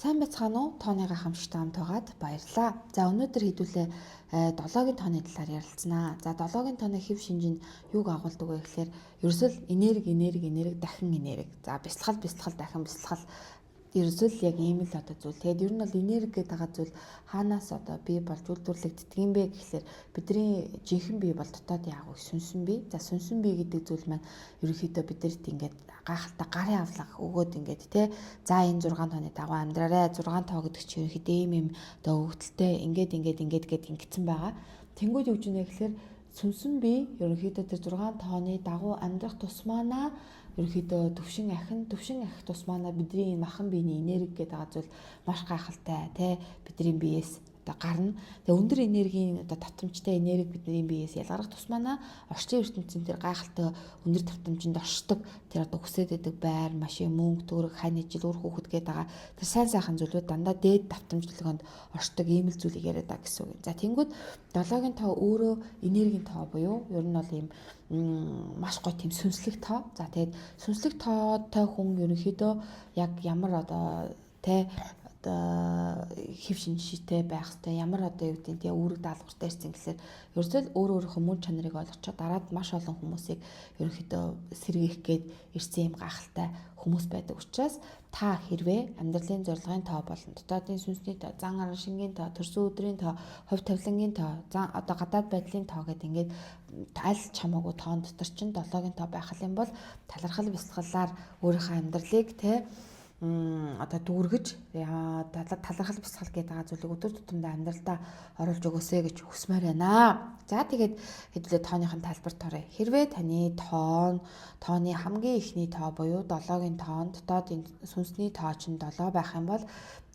Сайн байцгаана уу? Тооныгаа хамттай хамт байгаад баярлалаа. За өнөөдөр хэдүүлээ 7-гийн тооны талаар ярилцсанаа. За 7-гийн тооны хэв шинжинд юуг агуулдаг вэ гэхээр ерөөсөө энерги дахин энерги. За бясалгал дахин бясалгал ерөөсөө яг ийм л одоо зүйл. Тэгээд ер нь бол энерги гэдэг байгаа зүйл хаанаас одоо бий болж үйлдвэрлэгддэг юм бэ гэхлээр бидний жинхэнэ бие бол дотоодын агуу сүнсэн бие. За сүнсэн бие гэдэг зүйл маань ерөнхийдөө бидэрт ингээд гайхалтай гарын авлага өгөөд ингээд тий. За энэ 6 тооны дагуу амьдраарай. 6 тоо гэдэг чинь ерөнхийдөө ийм одоо өгдөлтэй ингээд гэд ингэсэн байгаа. Тэнгүүд юу гэж нэ гэхлээр сүнсэн бие ерөнхийдөө тэр 6 тооны дагуу амьдрах тусмаанаа ерөнхийдөө төвшин ахих тусмаанаа бидний махан биений энерги гэдэг байгаа зүйл маш гайхалтай тий бидний биеэс одоо гарна. Тэгээ өндөр энергийн одоо татамжтай энерги бидний биеэс ялгарах тусмаанаа орчин ертөнцийн тэр гайхалтай өндөр татамжинд оршдог тэр одоо хүсэж байдаг байр, машин, мөнгө, төгрөг, хань ижил, үр хүүхэд гэдэг байгаа тэр сайн зүйлүүд дандаа дээд татамжлогонд оршдог ийм л зүйлийг яриад байгаа гэсэн үг. За тэнгүүд 7-гийн тоо өөрөө энергийн тоо буюу ер нь бол ийм маш гоё тийм сүнслэг тоо. За тэгээд сүнслэг тоотой хүн ерөнхийдөө яг ямар одоо тэ одоо хэв шинжтэй байх хэрэгтэй, ямар одоо юу гэдэг нь үүрэг даалгавартай ирсэн гэхэлэр ерөөсөө өөрийнхөө мөн чанарыг ойлгочоо дараад маш олон хүмүүсийг ерөнхийдөө сэргийх гээд ирсэн юм гайхалтай хүмүүс байдаг учраас та хэрвээ амьдралын зорилгын тоо болон дотоодын сүнсний тоо, зан аран шингийн тоо, төрсөн өдрийн тоо, хувь тавилангийн тоо, одоо гадаад байдлын тоо гэдэг ингээд аль чамаагүй тоон дотор чинь 7-гийн тоо байх юм бол талархал бясалгалаар өөрийнхөө амьдралыг тэ одоо дүүргэж талархал бясалгал гэдэг байгаа зүйлийг өдөр тутамдаа амьдралдаа оруулж өгөөсэй гэж хүсмээр байна. За тэгээд хэдүүлээ тооныхын тайлбарт оръё. Хэрвээ таны тооны хамгийн ихний тоо буюу 7-гийн тоон дотоодын сүнсний тоо чинь 7 байх юм бол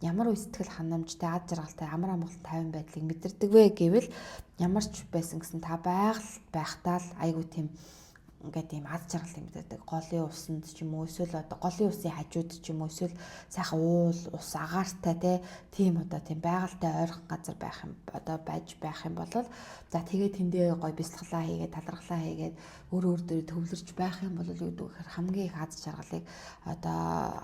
ямар үе сэтгэл ханамжтай, ад жаргалтай, амар амгалан тайван байдлыг мэдэрдэг вэ гэвэл ямар ч байсан гэсэн та байхдаа л айгүй тийм ингээд ийм аз жаргал мэдэрдэг. Голын усанд ч юм уу эсвэл одоо голын усын хажууд ч юм уу эсвэл сайхан ус агаартай тийм одоо тийм байгальтай ойрхон газар байх юм одоо байж байх юм бол за тэгээ тэндээ гоё бясалгалаа хийгээд талархлаа хийгээд өөр дээр төвлөрч байх юм бол юу гэдэг вэ хамгийн их аз жаргалыг одоо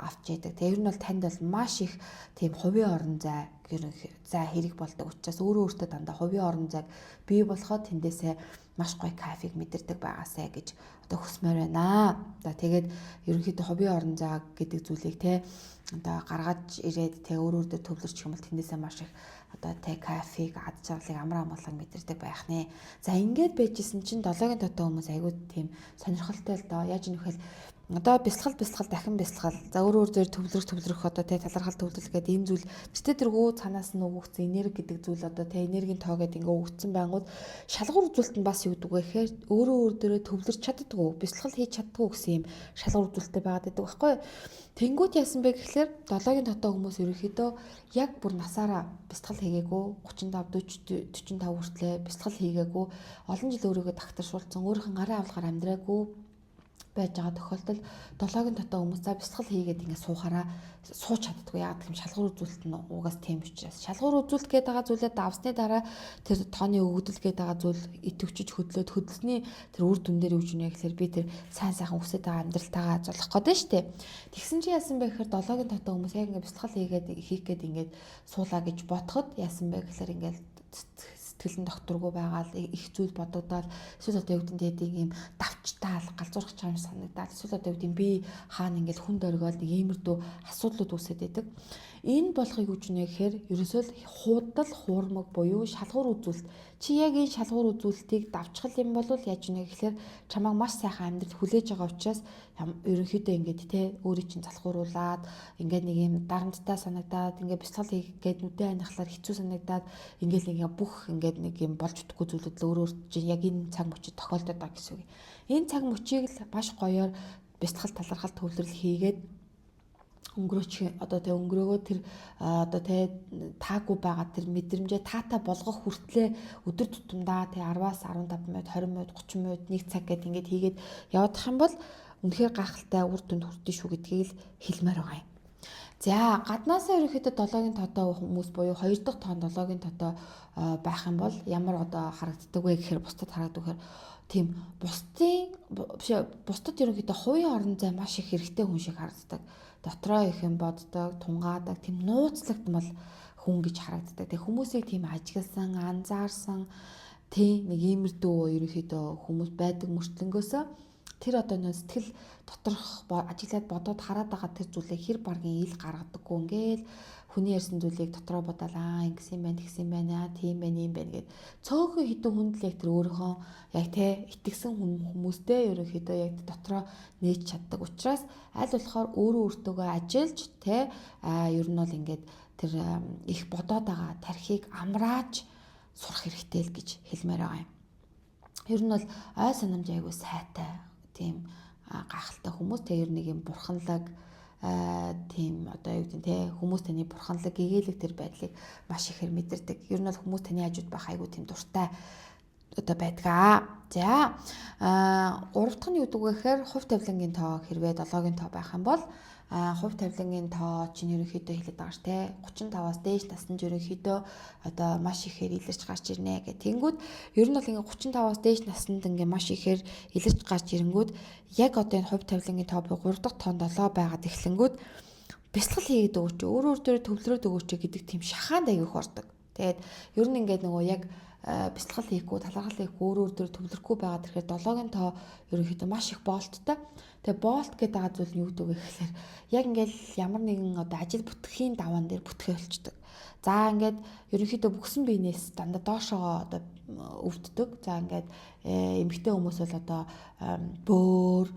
авч яадаг. Тэгээ ер нь бол танд бол маш их тийм хувийн орон зай хэрэг болдог учраас өөртөө дандаа хувийн орон зайг бий болгоод тэндээсээ маш гоё кайфыг мэдэрдэг байгаасай гэж одоо хүсмээр байна. За тэгээд ерөнхийдөө хувийн орон зай гэдэг зүйлийг одоо гаргаж ирээд өөр дээр төвлөрч юм бол тэндээсээ маш их одоо кайфыг, ад жаргалыг амар амгалан мэдэрдэг байх нэ. За ингээд байжсэн чинь 7-гийн дотоо хүмүүс айгүй тийм сонирхолтой л доо. Яаж нөхөл одоо бясалгал дахин бясалгал. За өөр дээр төвлөрөх одоо талархал төвлөрөх гэдэг энэ зүйл битээ тэргүү цанаас нь өгөгдсөн энерги гэдэг зүйл одоо энергийн тоо гэдэг ингээ өгөгдсөн байнгут шалгуур үзүүлэлт нь бас юу гэдэг вэ гэхээр өөр дээрээ төвлөрч чаддаггүй, бясалгал хийж чаддаггүй гэсэн юм шалгуур үзүүлэлттэй байгаад байдаг байхгүй. Тэнгүүд яасан бэ гэхээр 7-гийн дотоо хүмүүс ерөнхийдөө яг бүр насаараа бясалгал хийгээгүй 35 45 хүртлээр бясалгал хийгээгүй олон жил өөрийгөө дагтаршуулсан өөрийнхөө гарын авлагаар амьдраагүй байж байгаа тохиолдолд 7-гийн дотоо хүмүүс за бясалгал хийгээд ингэ сууч чаддгүй яагаад гэвэл шалгуур үзүүлэлт нь угаас тийм учраас шалгуур үзүүлэлт гэдэг байгаа зүйлээ давсны дараа тэр тооны өгөгдөл гэдэг байгаа зүйл идэвчж хөдөлсөний тэр үр дүн дээр юу гэнэ гэхээр би тэр сайхан хүсэж байгаа амьдралтайгаа золох гэдэг нь шүү дээ. Тэгсэн чи яасан бэ гэхээр 7-гийн дотоо хүмүүс яг ингэ бясалгал хийх гээд ингэ суулаа гэж бодоход яасан бэ гэхээр ингэ сэтгэлэн докторгүй байгаал их зүйл бодогдоод эсвэл одоо юу гэдэг ийм давчтаал галзуурах чам санагдаад эсвэл одоо юу гэдэг би хаана ингээл хүнд оргиол нэг иймэрдүү асуудлууд үүсээд байдаг. Энэ болохыг юу гэнэ гэхээр ерөөсөө л худал хуурмаг буюу шалгуур үзүүлэлт. Чи яг энэ шалгуур үзүүлэлтийг давчгал юм бол яаж гэнэ гэхээр чамайг маш сайхан амьдрал хүлээж байгаа учраас ерөнхийдөө ингээд өөрийн чинь залхууруулад ингээд нэг юм дарамттай санагдаад ингээд бясалгал хийгээд нүдэн анихлаар хэцүү санагдаад ингээд бүх ингээд нэг юм болж утгагүй зүйлүүд л өөр чинь яг энэ цаг мөчид тохиолдоод байгаа гэсэн үг. Энэ цаг мөчийг л маш гоёор бясалгал талархал төвлөрөл хийгээд өнгөрөөч одоо өнгөрөөгөө тэр одоо таагүй байгаа тэр мэдрэмжээ таатай болгох хүртлээр өдөр тутамдаа 10-аас 15 минут 20 минут 30 минут 1 цаг гэд ингээд хийгээд явах юм бол үнэхээр гайхалтай үр дүнд хүрдэн шүү гэдгийг л хэлмээр байгаа юм. За гаднаасаа ерөнхийдөө 7-гийн тоотой хүмүүс буюу 2 дахь тоон 7-гийн тоотой байх юм бол ямар одоо харагддаг вэ гэхээр бусдад харагддаг гэхээр тийм бусдад ерөнхийдөө хувийн орон зай маш их хэрэгтэй хүн шиг харагддаг. дотроо их юм боддог, тунгаадаг, тийм нууцлагдмал хүн гэж харагддаг. Тэг хүмүүсийг тийм ажигласан, анзаарсан тийм нэг иймэрдүү ерөнхийдөө хүмүүс байдаг мөртлөнгөөсөө тэр одоо нөө сэтгэл доторх ажиглаад бодоод хараад байгаа тэр зүйлээ хэр баргийн ил гаргадаггүй ингээл хүний ярьсан зүйлийг дотроо бодоод ингэсэн юм байна, тэгсэн юм байна, тийм байна, юм байна гэд цөөхөн хідэн хүнд л яг тэр өөрийнхөө яг тэ итгэсэн хүмүүстэй ерөнхийдөө яг дотроо нээж чаддаг учраас аль болохоор өөрөө өөртөөгөө ажиллаж тэ ер нь бол ингээд тэр их бодоод байгаа тархийг амрааж сурах хэрэгтэй л гэж хэлмээр байгаа юм. Ер нь бол ой санамж айгүй сайтай тийм гайхалтай хүмүүс тэр нэг юм бурханлаг тийм одоо юу гэдэг те хүмүүс таны бурханлаг гэгээлэг тэр байдлыг маш ихээр мэдэрдэг. Ер нь бол хүмүүс таны хажууд байх айгүй тийм дуртай одоо байдгаа. За гурав дахь нь юу гэдэг вэ гэхээр хувь тавилангийн тоо хэрвээ 7-гийн тоо байх юм бол хувь тавилангийн тоо чинь ерөнхийдөө хэлээд байгаа ш те 35-аас дээш наснд ерөнхийдөө одоо маш ихээр илэрч гарч ирнэ гэх. Тэнгүүд ер нь бол ингээ 35-аас дээш наснд ингээ маш ихээр илэрч гарч ирэнгүүд яг одоо энэ хувь тавилангийн тоо 3 дахь тоон 7 байгаад эхлэнгүүд бясалгал хийгээд өгөөч өөрөө өөртөө төвлөрөөд өгөөч гэдэг тийм шахаанд аягүйх ордог. Тэгээд ер нь ингээ нөгөө яг бясалгал хийхгүй талархал хийхгүй өөрөө өөртөө төвлөрөхгүй байгаа тэгэхээр 7-гийн тоо ерөнхийдөө маш их болттой. Тэгээ болт гэдэг байгаа зүйл нь юу гэдэг вэ гэхээр яг ингээл ямар нэгэн одоо ажил бүтгэхийн даваан дээр бүтгэе болчдөг. За ингээд ерөнхийдөө бүгсэн биенээс дандаа доошоо одоо өвддөг. За ингээд эмэгтэй хүмүүс бол одоо бөөр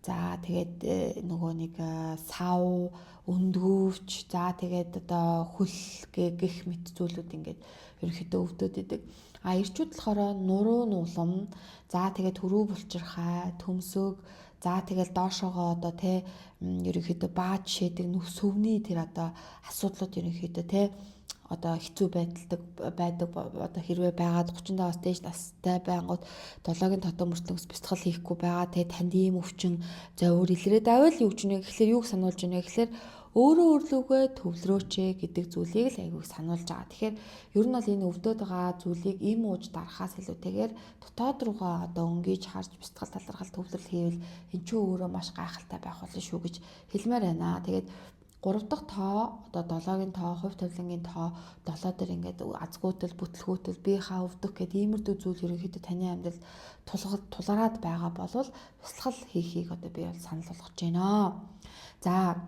за тэгээд нөгөө нэг сав өндгөвч за тэгээд одоо хөл гэх мэт зүйлүүд ингээд ерөнхийдөө өвдөд идэг. Эрчүүд болохоор нуруу нуулам за тэгээд төрөө булчирхай төмсөг за тэгэл доошоогоо одоо тэ ерөнхийдөө бааж шээдэг сөвний тэр одоо асуудлууд ерөнхийдөө тэ одоо хэцүү байдаг одоо хэрвээ байгаад 35-аас дээш настай байнгут 7-гийн дотоо мөртлөнгөс бясалгал хийхгүй байгаа тэ танд ийм өвчин зовир илрээд авал юу гэж нэ гэхэлэр юуг сануулж байна гэхэлэр өөрөө өөрлөгөө төвлөрөөч гэдэг зүйлийг л айгүй сануулж байгаа. Тэгэхээр ер нь бол энэ өвдөд байгаа зүйлийг им ууж дарахаас илүүтэйгээр дотоод руугаа одоо өнгөж харж бясалгал талархал төвлөрөл хийвэл эн чинь өөрөө маш гайхалтай байх болно шүү гэж хэлмээр байна. Тэгээд 3 дахь тоо одоо 7-гийн тоо, хувь тавилангийн тоо 7 дээр ингээд азгуутал, бүтлгүүтэл, бие хаа өвдөх гэдэг иймэрдүү зүйл ерөнхийдөө таны амьдралд тулгараад байгаа болвол бясалгал хийхийг одоо би бол санал болгож байна. За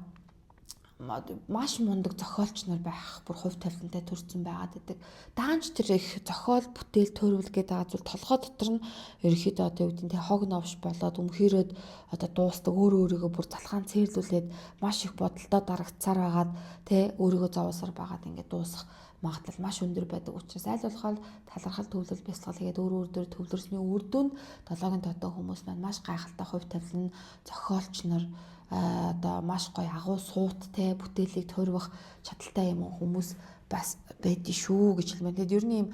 маш мундаг зохиолч нар байх бүр хувь тавилантай төрсэн байгаад байдаг. Даанч тэр их зохиол бүтээл төрөвл гэдэг байгаа зүйл толгой дотор нь ерөнхийдөө одоо юу гэдэг нь хог новш болоод өмхөрөөд одоо дуустдаг өөрийгөө бүр залхаан цээрлүүлээд маш их бодолтой дарагцсаар байгаад тэ өөрийгөө зовоосоор байгаад ингээд дуусах магадлал маш өндөр байдаг учраас аль болохоор талархал төвлөл бясалгал хийгээд өөрөө төвлөрсний үр дүнд 7-гийн дотоо хүмүүс маань маш гайхалтай хувь тавилан зохиолч нар одоо маш гоё агуу сууттай бүтээлийг төрөх чадaltaй юм хүмүүс бас байдгийг шүү гэж хэлмээр. Тэгэд ер нь юм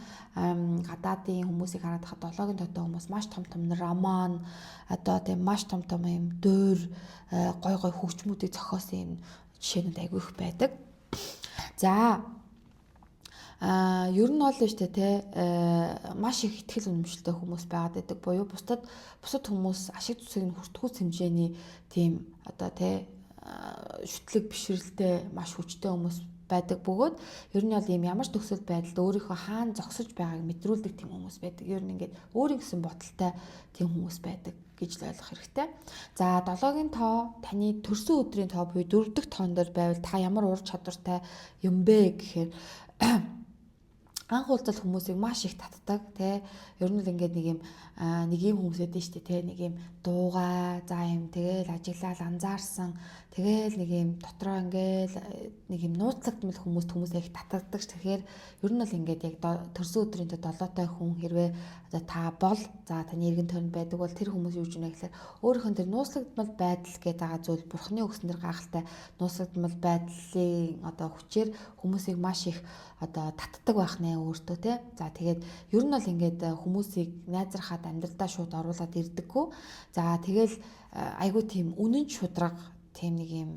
гадаадын хүмүүсийг хараад хаад 7-гийн дотоо хүмүүс маш том роман одоо тийм маш том юм дөөр гой хөгжмүүдийг зохиосон юм жишээнүүд айгүй их байдаг. За ер нь бол шүү дээ те маш их ихтгэл үнэмшилтэй хүмүүс байгаад байдаг буюу бусад хүмүүс ашиг цэцгийг нь хүртгүүц хэмжээний тийм одоо те шүтлэг бишрэлтэй маш хүчтэй хүмүүс байдаг бөгөөд ер нь бол ийм ямар ч төгсөл байдалд өөрийнхөө хаана зогсож байгааг мэдрүүлдэг тийм хүмүүс байдаг. Ер нь ингээд өөрийн гэсэн бодолтой тийм хүмүүс байдаг гэж л ойлгох хэрэгтэй. За 7-гийн тоо таны төрсөн өдрийн тоо буюу 4 дахь тоон дээр байвал та ямар ур чадвартай юм бэ гэхээр анх уулзал хүмүүсийг маш их татдаг тий. Ер нь л ингээд нэг юм хүмүүс байдаг шүү дээ тий. Нэг юм дуугай за юм тэгэл ажиглал анзаарсан тэгэл нэг юм дотроо ингээд нэг юм нууцлагдмал хүмүүс их татдаг ш. Тэгэхээр ер нь л ингээд яг төрсөн өдрийн 7-той хүн хэрвээ одоо та бол за таны эргэн тойронд байдаг бол тэр хүмүүс юу гэж нэ гэхээр өөрийнх нь тэр нууцлагдмал байдал гэдэг байгаа зүйл бурхны өгснөр гайхалтай нууцлагдмал байдлын одоо хүчээр хүмүүсийг маш их одоо татдаг байх нэ өөртөө тий. За тэгээд ер нь бол ингээд хүмүүсийг найзрахад амьдралдаа шууд оруулаад ирдэггүй. За тэгэл айгүй тийм үнэн шудраг тийм нэг юм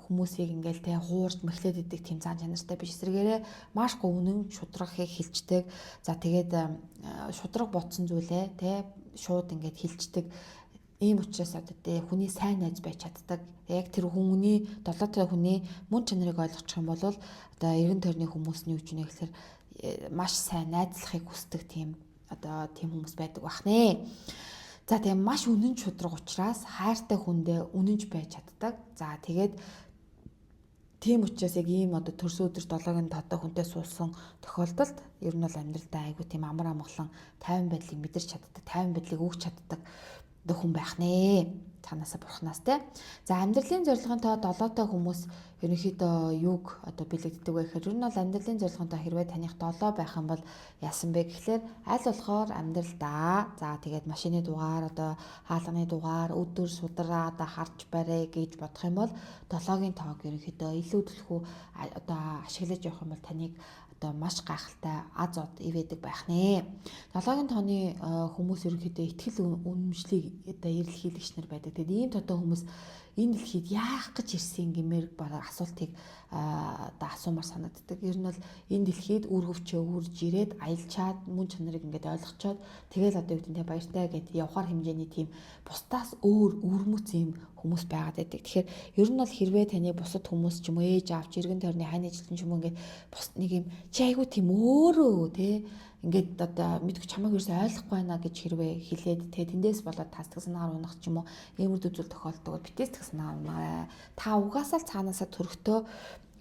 хүмүүсийг ингээл те хуурж мэхлээд идэг тийм зан чанартай биш эсрэгээрээ маш гоо үнэн шудрагыг хилчдэг. За тэгээд шудраг ботсон зүйлээ те шууд ингээд хилчдэг. Ийм учраас одоо тэ хүний сайн найз байж чаддаг. Яг тэр хүний долоотой хүний мөн чанарыг ойлгочих юм бол одоо эргэн тойрны хүмүүсний үж нэ гэхээр маш сайн найзлахыг хүсдэг тийм хүмүүс байдаг бах нэ. За тийм маш үнэн чудраг учраас хайртай хүндээ үнэнч байж чаддаг. За тэгээд тийм учраас яг ийм одоо төрсөн өдөр 7-гийн тоотой хүнтэй суусан тохиолдолд ер нь бол амьдралдаа айгу тийм амар амгалан тайван байдлыг мэдэрч чаддаг, тайван байдлыг өгч чаддаг хүн байх нэ. Цаанаасаа бурхнаас те. За амьдралын зорилгын тоо 7-той хүмүүс ерөнхийдөө юуг одоо бэлэгддэг вэ гэхээр ер нь бол амьдралын зорилгын тоо хэрвээ таних 7 байх юм бол яасан бэ гэхээр аль болохоор амьдралдаа за тэгээд машины дугаар одоо хаалганы дугаар өдөр судраа одоо харж барай гэж бодох юм бол 7-гийн тоог ерөнхийдөө илүү төлхөө одоо ашиглаж явах юм бол таныг одоо маш гайхалтай аз од ивэдэг байх нэ. 7-гийн тооны хүмүүс ерөнхийдөө ихтгэл үнэмшлийг одоо эрэлхийлэгч нар байдаг. Тэгээд ийм тодоо хүмүүс энэ дэлхийд яах гэж ирсэн гэмээр бараг асуултыг одоо асуумаар санагддаг. Ер нь бол энэ дэлхийд үр хөвчөө үрж ирээд аялчаад мөн чанарыг ингээд ойлгочоод тэгэл одоо юу гэдэг нь баяртай гэд явхаар хэмжээний тийм бусдаас өөр өвөрмөц юм хүмүүс байгаад байдаг. Тэгэхээр ер нь бол хэрвээ таны бусад хүмүүс ч юм уу ээж авч иргэн тойрны хань ажилтан ч юм уу ингээд бус нэг юм чи айгу тийм өөрөө те ингээд одоо мэдгүй чамайг ерөөсөй ойлгохгүй байна гэж хэрвээ хэлээд те тэндээс болоод тасдаг санаагаар унах ч юм уу иймэрд үзүүл тохиолдог битээсдэг санаа унаа. Та угаасаа цаанаасаа төрөхтөө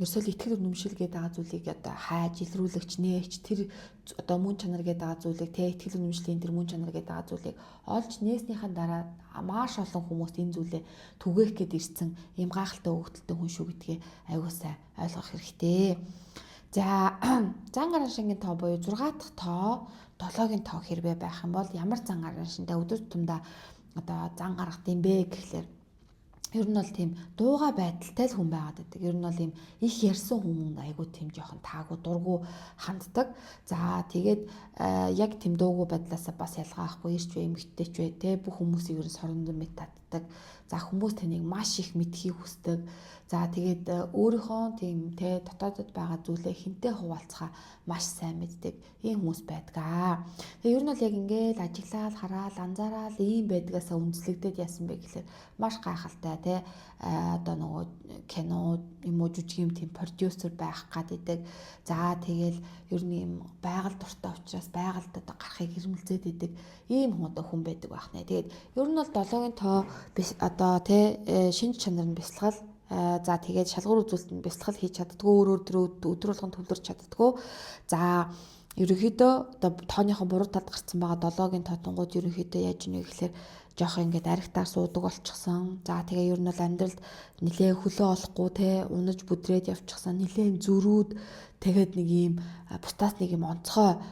ерөөсөө л итгэл үнэмшил гэдэг байгаа зүйлийг одоо хайж илрүүлэгч нээч тэр одоо мөн чанар гэдэг байгаа зүйлийг те итгэл үнэмшлийн тэр мөн чанар гэдэг байгаа зүйлийг олж нээснийхэн дараа маш олон хүмүүст энэ зүйлээ түгээх гээд ирсэн ийм гайхалтай өгдөлтөй хүн шүү гэдгээ аюулсаа ойлгох хэрэгтэй. За зан гараан шингийн тоо буюу 6 дахь тоо 7-гийн тоо хэрвээ байх юм бол ямар зан гараан шинтэй өдөр тутамдаа одоо зан гаргад юм бэ гэхлээр ер нь бол тийм дууга байдалтай л хүн байгаад байдаг. Ер нь бол ийм их ярьсан хүн айгуу тийм жоохон таагүй дургу ханддаг. За тэгээд яг тийм дуугүй байдлаасаа бас ялгаахгүй ирч вэ эмгэгтэй ч вэ те бүх хүмүүсийг ер нь сорондон мэд татдаг. За хүмүүс таныг маш их мэдхийг хүсдэг. За тэгээд өөрийнхөө тийм те дотоодод байгаа зүйлээ хинтээ хуваалцахаа маш сайн мэддэг ийм хүмүүс байдаг. Тэгээ ер нь бол яг ингээл ажиглаад хараад анзаараад ийм байдгаасаа үндэслэгдээд яасан бэ гэхээр маш гайхалтай те одоо нөгөө кино юм уу жүжиг юм тийм продюсер байх гаддаг. За тэгэл ер нь юм байгаль дуртай учраас байгальд одоо гарахыг хэрмэлзээд идэг ийм хүн байдаг байх нэ. Тэгээд ер нь бол 7-гийн тоо одоо те шинж чанар нь бясалгал за тэгээд шалгуур үзүүлэлтэнд бясалгал хийж чаддгүй өдөр болгон төвлөрч чаддгүй. За ерөнхийдөө одоо тооныхон буруу талд гарсан байгаа 7-гийн тоотонгууд ерөнхийдөө яаж ийнэ гэхээр жоох ингээд аригтаар суудаг болчихсон. За тэгээ ер нь бол амьдралд нэлээ хөлөө олохгүй те унаж бүдрээд явчихсан. Нэлээ зөрүүд тэгээд нэг юм бусдаас нэг юм онцгой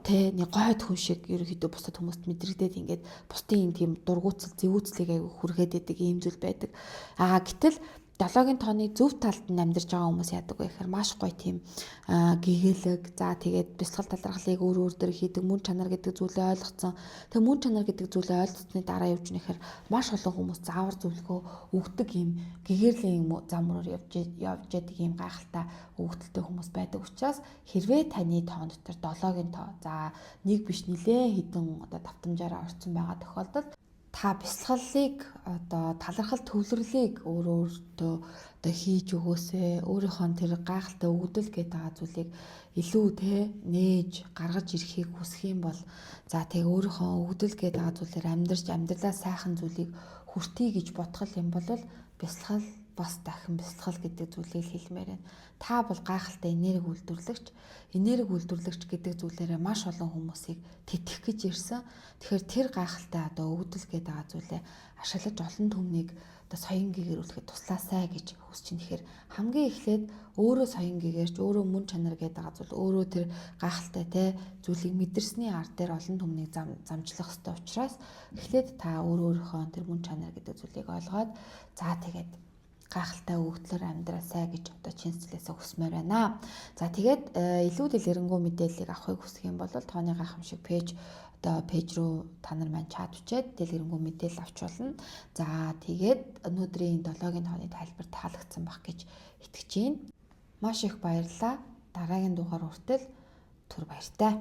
те нэг гойд хүн шиг ерөнхийдөө бусад хүмүүст мэдрэгдээд ингээд бусдын тийм дургуутсал зэвүүцлийг аяг хүргээд идэг ийм зүйл байдаг. Гэтэл 7-гийн тооны зөв талд нь амьдарч байгаа хүмүүс яадаг вэ гэхээр маш гоё тийм гэгээлэг за тэгээд бясалгал талархлыг өөр дээр хийдэг мөн чанар гэдэг зүйлээ ойлгоцсон. Тэгээд мөн чанар гэдэг зүйлээ ойлгоцсны дараа явж нэхэр маш олон хүмүүс заавар зөвлөгөө өгдөг юм гэгэрлийн зам руу явж яадаг юм гайхалтай өгдөлтэй хүмүүс байдаг учраас хэрвээ таны тоон дотор 7-гийн тоо за нэг биш нэлээ хідэн одоо давтамжаараа орцсон байгаа тохиолдолд та бясалгалыг одоо талархал төвлөрлийг өөртөө одоо хийж өгөөсэй. Өөрийнхөө тэр гайхалтай өгдөл гэдэг байгаа зүйлийг илүү те нээж гаргаж ирэхийг хүсэх юм бол за тэгээ өөрийнхөө өгдөл гэдэг байгаа зүйлээр амьдарч амьдралаа сайхан зүйлийг хүртье гэж бодох юм бол бясалгал бас дахин бясалгал гэдэг зүйлийг хэлмээр байна. Та бол гайхалтай энерги үйлдвэрлэгч. Энерги үйлдвэрлэгч гэдэг зүйлээрээ маш олон хүмүүсийг тэтгэх гэж ирсэн. Тэгэхээр тэр гайхалтай одоо өгдөл гэдэг байгаа зүйлээ ашиглаж олон түмнийг одоо соён гэгэрүүлэхэд туслаасай гэж хүсэж байна. Тэгэхээр хамгийн эхлээд өөрөө соён гэгэрч өөрөө мөн чанар гэдэг байгаа зүйл өөрөө тэр гайхалтай те зүйлийг мэдэрсний ард дээр олон түмнийг замжлах хэрэгтэй учраас эхлээд та өөрийнхөө тэр мөн чанар гэдэг зүйлийг ойлгоод за тэгээд гайхалтай өгдлөөр амьдраасай гэж одоо чинслээсээ хүсмээр байна. За тэгээд илүү дэлгэрэнгүй мэдээллийг авахыг хүсэх юм бол тооны гайхамшиг пэйж руу та нар маань чат бичээд дэлгэрэнгүй мэдээлэл авч болно. За тэгээд өнөөдрийн 7-гийн тооны тайлбар таалагдсан баг гэж итгэж байна. Маш их баярлалаа. Дараагийн дугаар хүртэл түр баяртай.